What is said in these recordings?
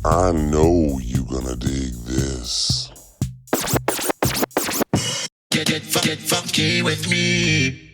I know you gonna dig this. Get funky with me.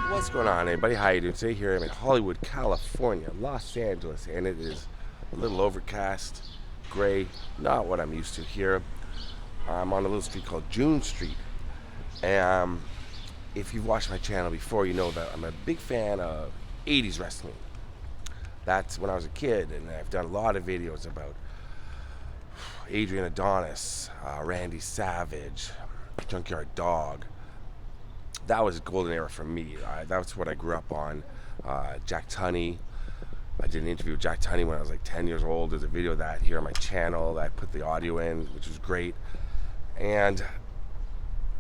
What's going on, everybody? How you doing today? Here I'm in Hollywood, California, Los Angeles, and it is a little overcast, gray, not what I'm used to here. I'm on a little street called June Street, and if you've watched my channel before, you know that I'm a big fan of 80s wrestling. That's when I was a kid, and I've done a lot of videos about Adrian Adonis, Randy Savage, Junkyard Dog. That was a golden era for me. That's what I grew up on. Jack Tunney. I did an interview with Jack Tunney when I was like 10 years old. There's a video of that here on my channel that I put the audio in, which was great. And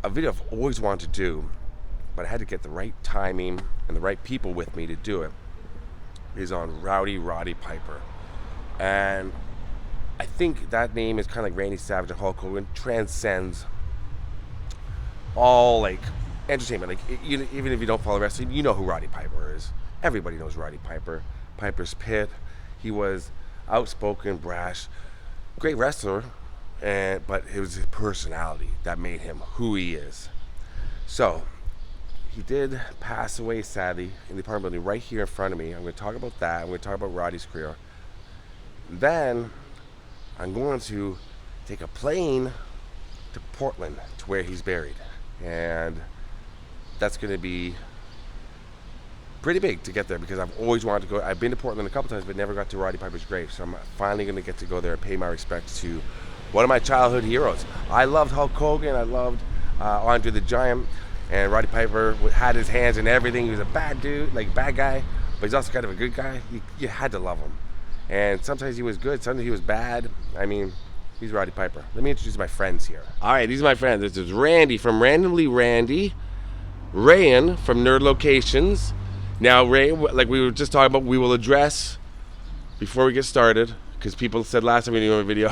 a video I've always wanted to do, but I had to get the right timing and the right people with me to do it, is on Rowdy Roddy Piper. And I think that name is kind of like Randy Savage and Hulk Hogan, transcends all like entertainment. Like even if you don't follow wrestling, you know who Roddy Piper is. Everybody knows Roddy Piper. Piper's Pit. He was outspoken, brash, great wrestler, but it was his personality that made him who he is. So he did pass away sadly in the apartment building right here in front of me. I'm going to talk about that. I'm going to talk about Roddy's career. Then I'm going to take a plane to Portland to where he's buried, and that's going to be pretty big to get there because I've always wanted to go. I've been to Portland a couple times but never got to Roddy Piper's grave, so I'm finally going to get to go there and pay my respects to one of my childhood heroes. I loved Hulk Hogan, I loved Andre the Giant, and Roddy Piper had his hands in everything. He was a bad dude, like bad guy, but he's also kind of a good guy. You had to love him, and sometimes he was good, sometimes he was bad. I mean, he's Roddy Piper. Let me introduce my friends here. All right, these are my friends. This is Randy from Randomly Randy, Rayan from Nerd Locations. Now, Ray, like we were just talking about, we will address before we get started, because people said last time we did a video.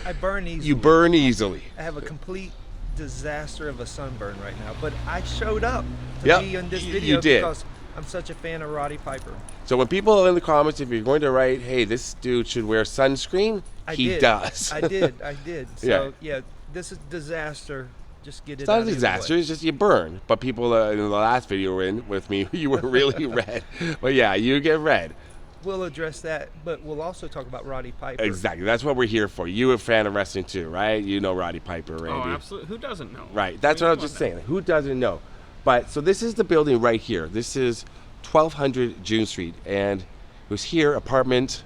I burn easily. You burn easily. I have a complete disaster of a sunburn right now, but I showed up to be in this video because I'm such a fan of Roddy Piper. So when people in the comments, if you're going to write, hey, this dude should wear sunscreen, he does. I did. So yeah, this is disaster. Just get it. It's not a disaster. It's just you burn. But people in the last video were in with me, you were really red. But yeah, you get red. We'll address that, but we'll also talk about Roddy Piper. Exactly. That's what we're here for. You a fan of wrestling too, right? You know Roddy Piper, Randy. Oh, absolutely. Who doesn't know? Right. That's what I was just saying. Who doesn't know? But so this is the building right here. This is 1200 June Street, and it was here, apartment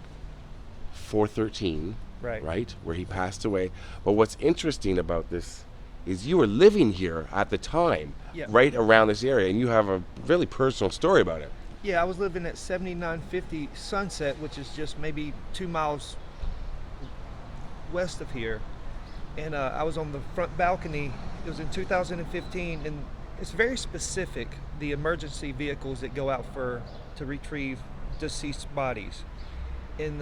413. Right, where he passed away. But what's interesting about this is you were living here at the time, right around this area, and you have a really personal story about it. Yeah, I was living at 7950 Sunset, which is just maybe 2 miles west of here, and I was on the front balcony. It was in 2015, and it's very specific, the emergency vehicles that go out to retrieve deceased bodies. And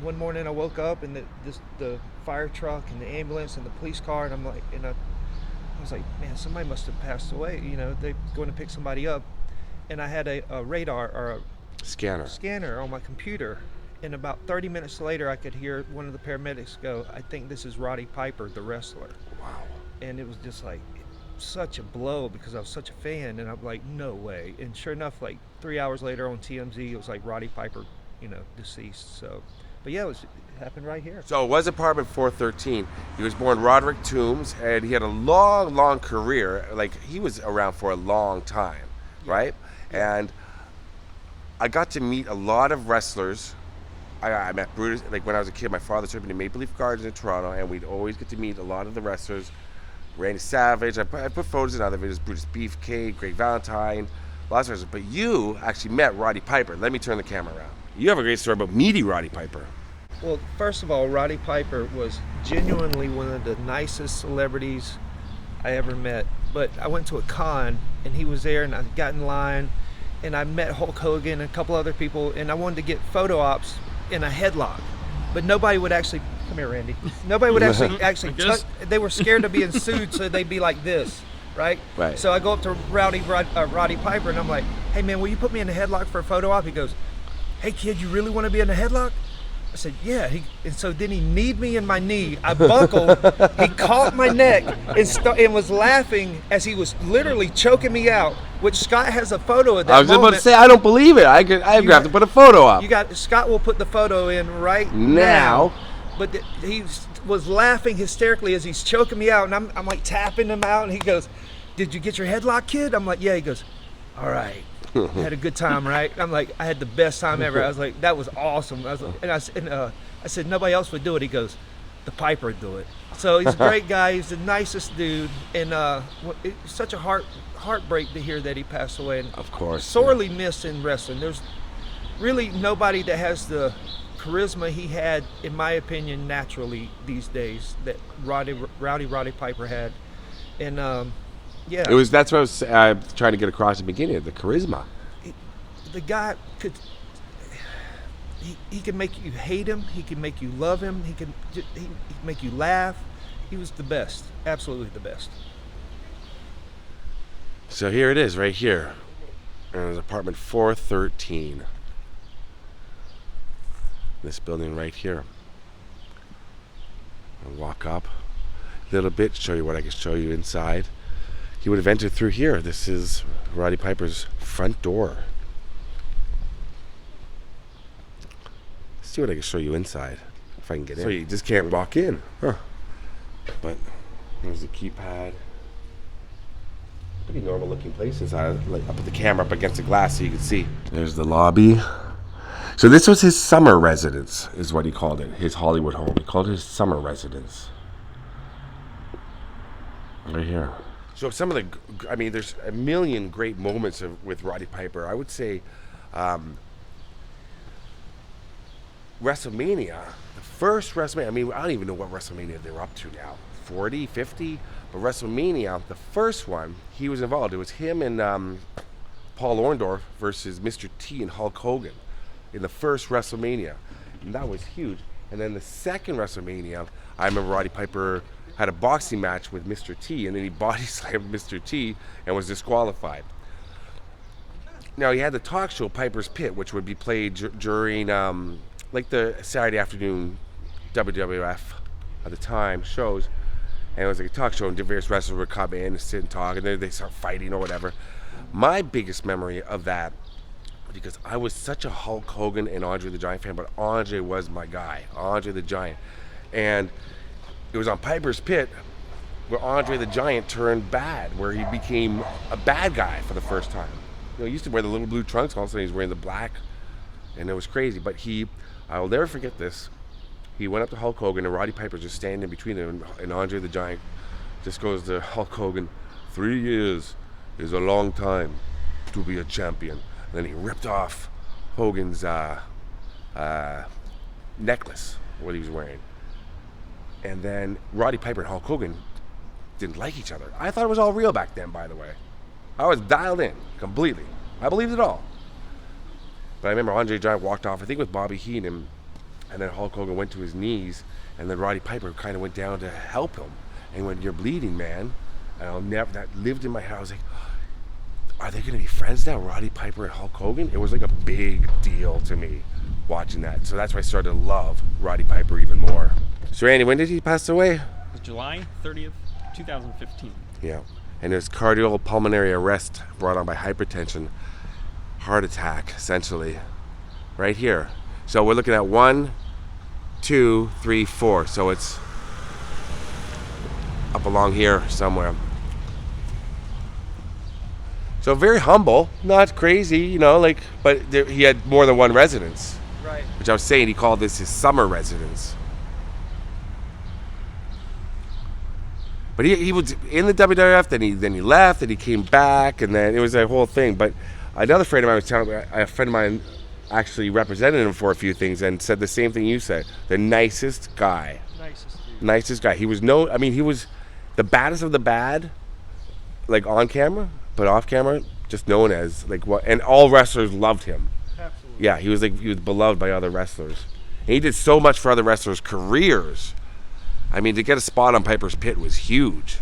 one morning I woke up and the fire truck and the ambulance and the police car, and I was like, man, somebody must have passed away. You know, they're going to pick somebody up. And I had a radar or a scanner on my computer. And about 30 minutes later, I could hear one of the paramedics go, I think this is Roddy Piper, the wrestler. Wow. And it was just like such a blow because I was such a fan. And I'm like, no way. And sure enough, like 3 hours later on TMZ, it was like Roddy Piper, deceased. So, but yeah, it happened right here. So it was apartment 413. He was born Roderick Toombs, and he had a long career. Like, he was around for a long time, right? And I got to meet a lot of wrestlers. I met Brutus, like when I was a kid, my father took me to Maple Leaf Gardens in Toronto, and we'd always get to meet a lot of the wrestlers. Randy Savage, I put photos in other videos, Brutus Beefcake, Great Valentine, lots of wrestlers. But you actually met Roddy Piper. Let me turn the camera around. You have a great story about meeting Roddy Piper. Well, first of all, Roddy Piper was genuinely one of the nicest celebrities I ever met. But I went to a con, and he was there, and I got in line, and I met Hulk Hogan and a couple other people, and I wanted to get photo ops in a headlock. But nobody would actually, come here, Randy. Nobody would actually touch, they were scared of being sued, so they'd be like this, right? Right. So I go up to Roddy Piper, and I'm like, hey man, will you put me in a headlock for a photo op? He goes, hey kid, you really want to be in a headlock? I said, yeah. And so then he kneed me in my knee. I buckled. He caught my neck and was laughing as he was literally choking me out, which Scott has a photo of that I was just moment. about to say, I don't believe it. I have to put a photo up. Scott will put the photo in right Now. But he was laughing hysterically as he's choking me out, and I'm like tapping him out, and he goes, did you get your headlock, kid? I'm like, yeah. He goes, all right. I had a good time, right? I'm like, I had the best time ever. I was like, that was awesome. I was like, I said, nobody else would do it. He goes, the Piper would do it. So he's a great guy. He's the nicest dude, and it's such a heartbreak to hear that he passed away. And Of course. sorely missed in wrestling. There's really nobody that has the charisma he had, in my opinion, naturally these days that Roddy Piper had, and yeah. That's what I was trying to get across at the beginning, the charisma. The guy could. He can make you hate him. He can make you love him. He can make you laugh. He was the best, absolutely the best. So here it is, right here, in apartment 413. This building right here. I'll walk up a little bit, show you what I can show you inside. He would have entered through here. This is Roddy Piper's front door. Let's see what I can show you inside, if I can get in. So you just can't walk in. Huh. But there's the keypad. Pretty normal looking place inside. Like, I put the camera up against the glass so you can see. There's the lobby. So this was his summer residence, is what he called it. His Hollywood home. He called it his summer residence. Right here. So some of there's a million great moments with Roddy Piper. I would say WrestleMania, the first WrestleMania, I don't even know what WrestleMania they were up to now, 40, 50? But WrestleMania, the first one, he was involved. It was him and Paul Orndorff versus Mr. T and Hulk Hogan in the first WrestleMania. And that was huge. And then the second WrestleMania, I remember Roddy Piper had a boxing match with Mr. T, and then he body slammed Mr. T and was disqualified. Now he had the talk show Piper's Pit, which would be played during like the Saturday afternoon WWF at the time shows, and it was like a talk show, and various wrestlers would come in and sit and talk, and then they start fighting or whatever. My biggest memory of that, because I was such a Hulk Hogan and Andre the Giant fan, but Andre was my guy, Andre the Giant, and it was on Piper's Pit where Andre the Giant turned bad, where he became a bad guy for the first time. He used to wear the little blue trunks, all of a sudden he's wearing the black, and it was crazy. But I will never forget this. He went up to Hulk Hogan, and Roddy Piper just standing in between them, and Andre the Giant just goes to Hulk Hogan, 3 years is a long time to be a champion. And then he ripped off Hogan's necklace, what he was wearing. And then Roddy Piper and Hulk Hogan didn't like each other. I thought it was all real back then, by the way. I was dialed in completely. I believed it all. But I remember Andre the Giant walked off, I think with Bobby Heenan, and then Hulk Hogan went to his knees, and then Roddy Piper kind of went down to help him. And he went, "You're bleeding, man." And that lived in my head. I was like, are they going to be friends now, Roddy Piper and Hulk Hogan? It was like a big deal to me watching that. So that's why I started to love Roddy Piper even more. So Randy, when did he pass away? It was July 30th, 2015. Yeah. And it was cardiopulmonary arrest brought on by hypertension, heart attack, essentially, right here. So we're looking at 1, 2, 3, 4. So it's up along here somewhere. So very humble, not crazy, you know, like, but he had more than one residence. Right. Which I was saying, he called this his summer residence. But he was in the WWF, then he left, and he came back, and then it was a whole thing. But another friend of mine was telling me, a friend of mine actually represented him for a few things and said the same thing you said. The nicest guy. Nicest guy. He was he was the baddest of the bad, like on camera, but off camera, just known as like what, and all wrestlers loved him. Absolutely. Yeah, he was beloved by other wrestlers. And he did so much for other wrestlers' careers. I mean, to get a spot on Piper's Pit was huge.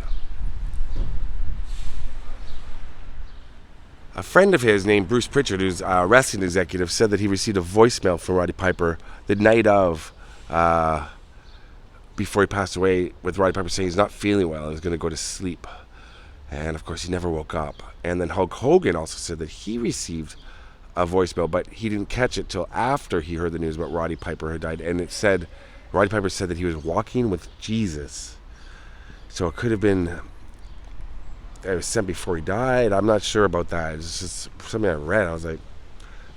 A friend of his named Bruce Pritchard, who's a wrestling executive, said that he received a voicemail from Roddy Piper the night of, before he passed away, with Roddy Piper saying he's not feeling well and he's going to go to sleep. And of course, he never woke up. And then Hulk Hogan also said that he received a voicemail, but he didn't catch it till after he heard the news about Roddy Piper had died. And it said, Roddy Piper said that he was walking with Jesus. So it could have been, it was sent before he died. I'm not sure about that. It's just something I read. I was like,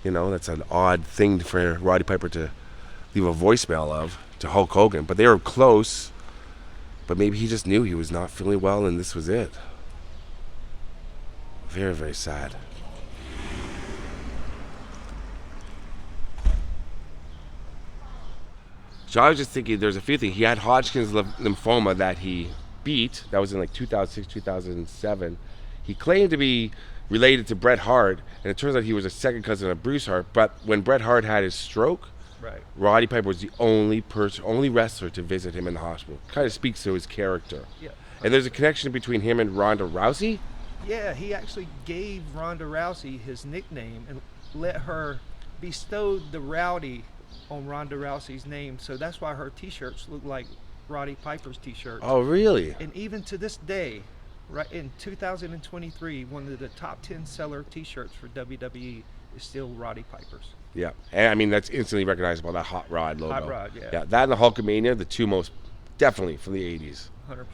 you know, that's an odd thing for Roddy Piper to leave a voicemail of to Hulk Hogan. But they were close. But maybe he just knew he was not feeling well and this was it. Very, very sad. So I was just thinking, there's a few things. He had Hodgkin's lymphoma that he beat. That was in like 2006, 2007. He claimed to be related to Bret Hart, and it turns out he was a second cousin of Bruce Hart. But when Bret Hart had his stroke, Right. Roddy Piper was the only wrestler to visit him in the hospital. Kind of speaks to his character. Yeah. And there's a connection between him and Ronda Rousey. Yeah, he actually gave Ronda Rousey his nickname and let her bestowed the Rowdy on Ronda Rousey's name. So that's why her T-shirts look like Roddy Piper's T-shirts. Oh, really? And even to this day, right in 2023, one of the top 10 seller T-shirts for WWE is still Roddy Piper's. Yeah. And I mean, that's instantly recognizable, that Hot Rod logo. Hot Rod, yeah. Yeah, that and the Hulkamania, the two most, definitely from the 80s. 100%.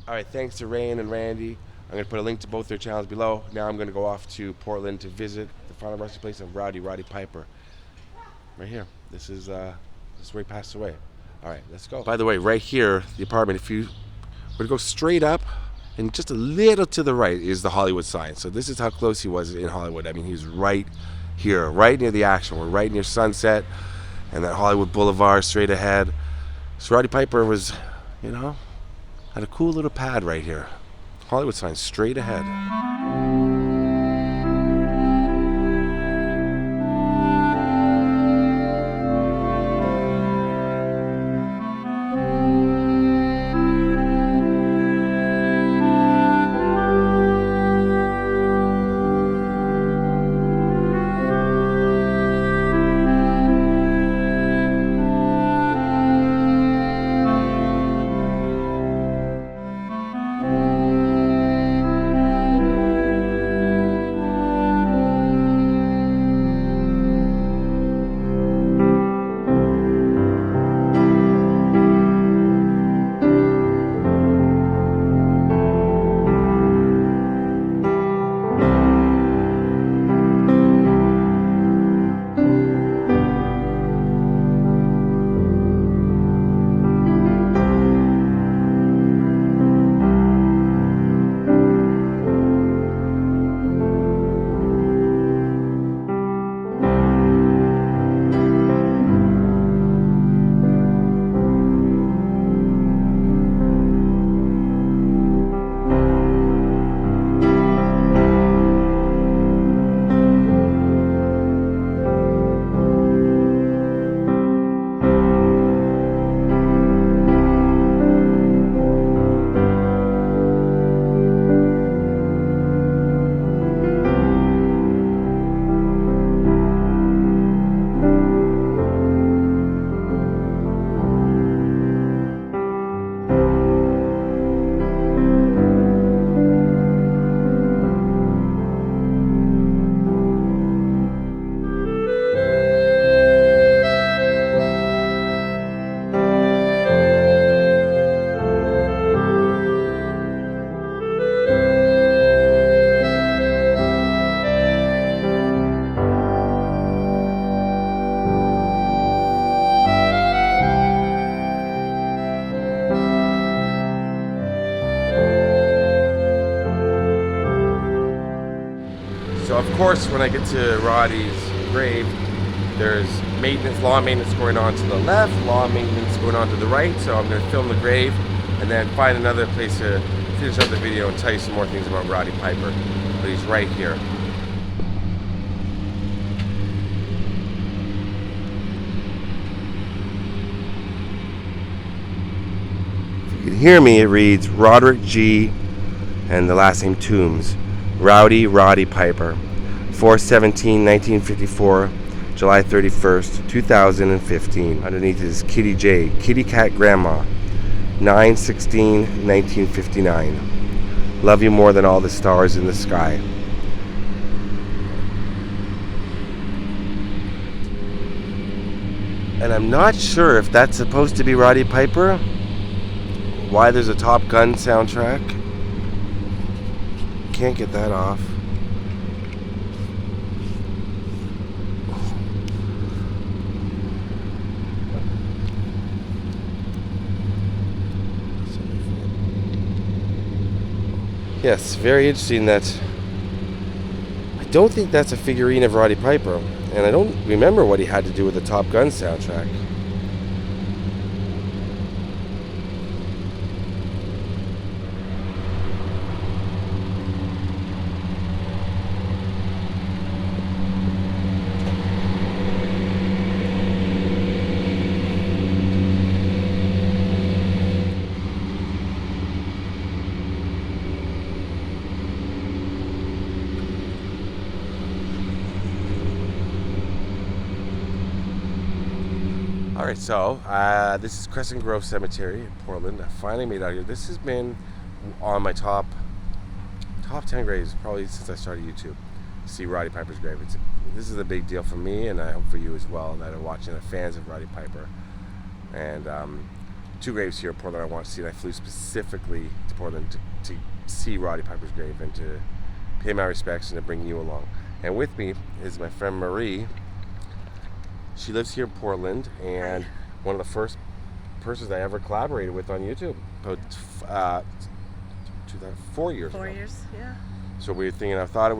All right, thanks to Rain and Randy. I'm going to put a link to both their channels below. Now I'm going to go off to Portland to visit the final resting place of Roddy Piper. Right here. This is where he passed away. All right, let's go. By the way, right here, the apartment, if you were to go straight up and just a little to the right is the Hollywood sign. So this is how close he was in Hollywood. I mean, he was right here, right near the action. We're right near Sunset and that Hollywood Boulevard straight ahead. So Roddy Piper was, you know, had a cool little pad right here. Hollywood sign straight ahead. of course, when I get to Roddy's grave, there's maintenance, lawn maintenance going on to the left, lawn maintenance going on to the right. So I'm going to film the grave and then find another place to finish up the video and tell you some more things about Roddy Piper. But he's right here. If you can hear me, it reads Roderick G. and the last name Toombs. Rowdy Roddy Piper. 4/17/1954, July 31st, 2015. Underneath is Kitty J, Kitty Cat Grandma. 9/16/1959. Love you more than all the stars in the sky. And I'm not sure if that's supposed to be Roddy Piper. Why there's a Top Gun soundtrack. Can't get that off. Yes, very interesting that I don't think that's a figurine of Roddy Piper, and I don't remember what he had to do with the Top Gun soundtrack. Alright, so this is Crescent Grove Cemetery in Portland. I finally made it out here. This has been on my top 10 graves probably since I started YouTube. See Roddy Piper's grave. This is a big deal for me, and I hope for you as well that are watching, the fans of Roddy Piper. And 2 graves here in Portland I want to see, and I flew specifically to Portland to see Roddy Piper's grave and to pay my respects and to bring you along. And with me is my friend Marie. She lives here in Portland, and one of the first persons I ever collaborated with on YouTube about 4 years ago. 4 years, yeah. So we were thinking, I thought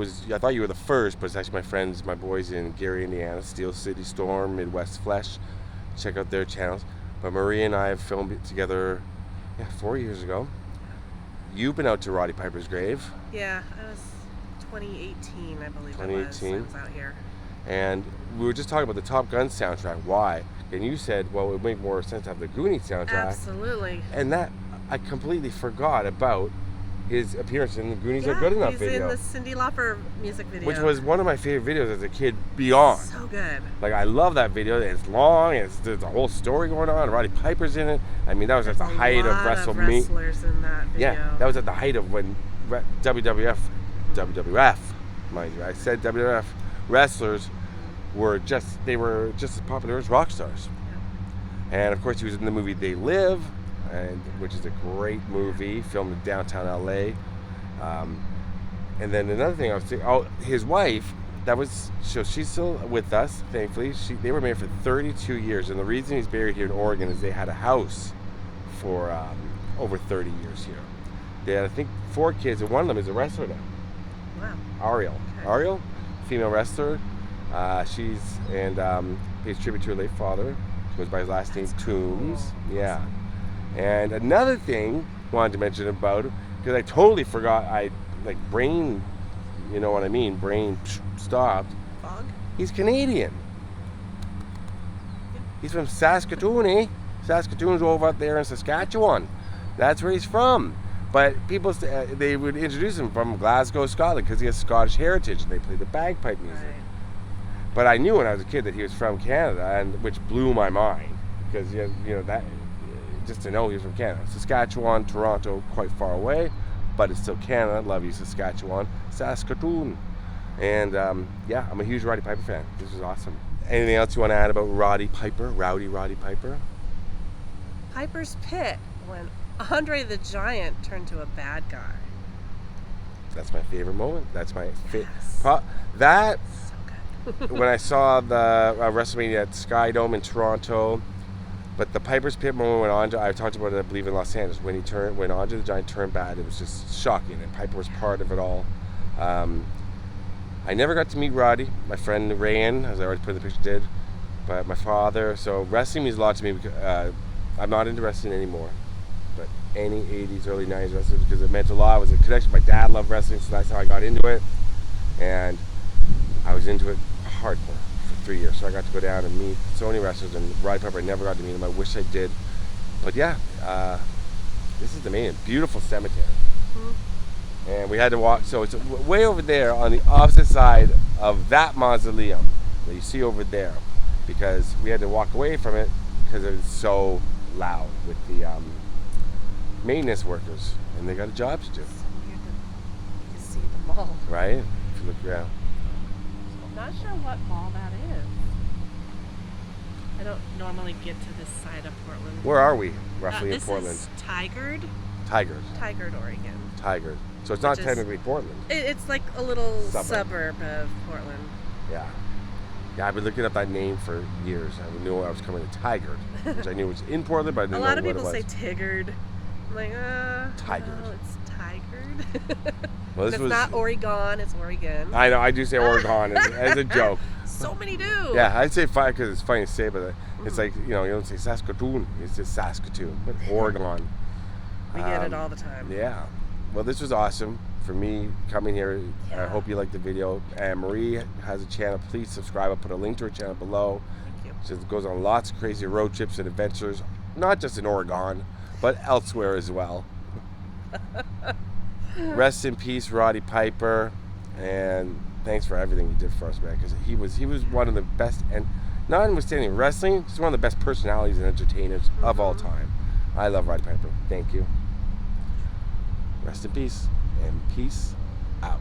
you were the first, but it's actually my boys in Gary, Indiana, Steel City Storm, Midwest Flesh. Check out their channels. But Marie and I have filmed it together 4 years ago. You've been out to Roddy Piper's grave. Yeah, it was 2018, I believe 2018. I was out here. And we were just talking about the Top Gun soundtrack. Why? And you said, well, it would make more sense to have the Goonies soundtrack. Absolutely. And that, I completely forgot about his appearance in the Goonies Are Good Enough video. He's in the Cyndi Lauper music video. Which was one of my favorite videos as a kid beyond. So good. Like, I love that video. It's long, and there's a whole story going on. Roddy Piper's in it. I mean, that was at the height of WrestleMania. Wrestlers in that video. Yeah, that was at the height of when WWF, mind you, I said WWF wrestlers were just as popular as rock stars. Yeah. And of course he was in the movie They Live, which is a great movie, filmed in downtown LA. And then another thing I was thinking, his wife, she's still with us, thankfully. They were married for 32 years, and the reason he's buried here in Oregon is they had a house for over 30 years here. They had, I think, 4 kids, and one of them is a wrestler now. Wow. Ariel. Okay. Ariel, female wrestler. Pays tribute to her late father. She goes by his last name, Toombs. Cool. Yeah. Awesome. And another thing I wanted to mention about him, because I totally forgot, brain, you know what I mean, brain stopped. Fog? He's Canadian. He's from Saskatoon, eh? Saskatoon's over up there in Saskatchewan. That's where he's from. But people, they would introduce him from Glasgow, Scotland, because he has Scottish heritage, and they play the bagpipe music. Right. But I knew when I was a kid that he was from Canada, and which blew my mind, because you know that just to know he was from Canada. Saskatchewan, Toronto, quite far away, but it's still Canada. Love you, Saskatchewan, Saskatoon, and I'm a huge Roddy Piper fan. This is awesome. Anything else you want to add about Roddy Piper, Rowdy Roddy Piper? Piper's Pit, when Andre the Giant turned to a bad guy. That's my favorite moment. That's my Yes. That. When I saw the WrestleMania at Sky Dome in Toronto, but the Piper's Pit moment when I talked about it, I believe, in Los Angeles, when Andre the Giant turned bad, it was just shocking, and Piper was part of it all. I I never got to meet Roddy. My friend Rayan, as I already put in the picture, did. But my father, so wrestling means a lot to me because I'm not into wrestling anymore. But any 80s, early 90s wrestling, because it meant a lot. It was a connection. My dad loved wrestling, so that's how I got into it. And I was into it hardcore for 3 years. So I got to go down and meet so many wrestlers. And Roddy Piper, I never got to meet him. I wish I did. But yeah, this is the main beautiful cemetery. And we had to walk, so it's way over there on the opposite side of that mausoleum that you see over there, because we had to walk away from it because it was so loud with the maintenance workers, and they got a job to do. So weird that you can see the mall. Right? If you look around. I'm not sure what mall that is. I don't normally get to this side of Portland. Where are we, roughly, in this Portland? is Tigard, Oregon. Tigard. So it's not Which is- technically Portland. It's like a little Suburb. suburb of Portland. Yeah. Yeah, I've been looking up that name for years. I knew I was coming to Tigard, which I knew was in Portland, but I A didn't lot know of what people it was. say Tigard. I'm like, Tigard. no, it's Tigard. Well, And it's not Oregon, it's Oregon. I know, I do say Oregon as a joke. So many do. Yeah, I'd say fine because it's funny to say, but it's like, you don't say Saskatoon, it's just Saskatoon, but Oregon. We get it all the time. Yeah. Well, this was awesome for me coming here. I Yeah. hope you liked the video. And Marie has a channel. Please subscribe. I'll put a link to her channel below. Thank you. She goes on lots of crazy road trips and adventures, not just in Oregon, but elsewhere as well. Rest in peace, Roddy Piper, and thanks for everything you did for us, man. Because he was one of the best, and notwithstanding wrestling, he's one of the best personalities and entertainers of all time. I love Roddy Piper. Thank you. Rest in peace, and peace out.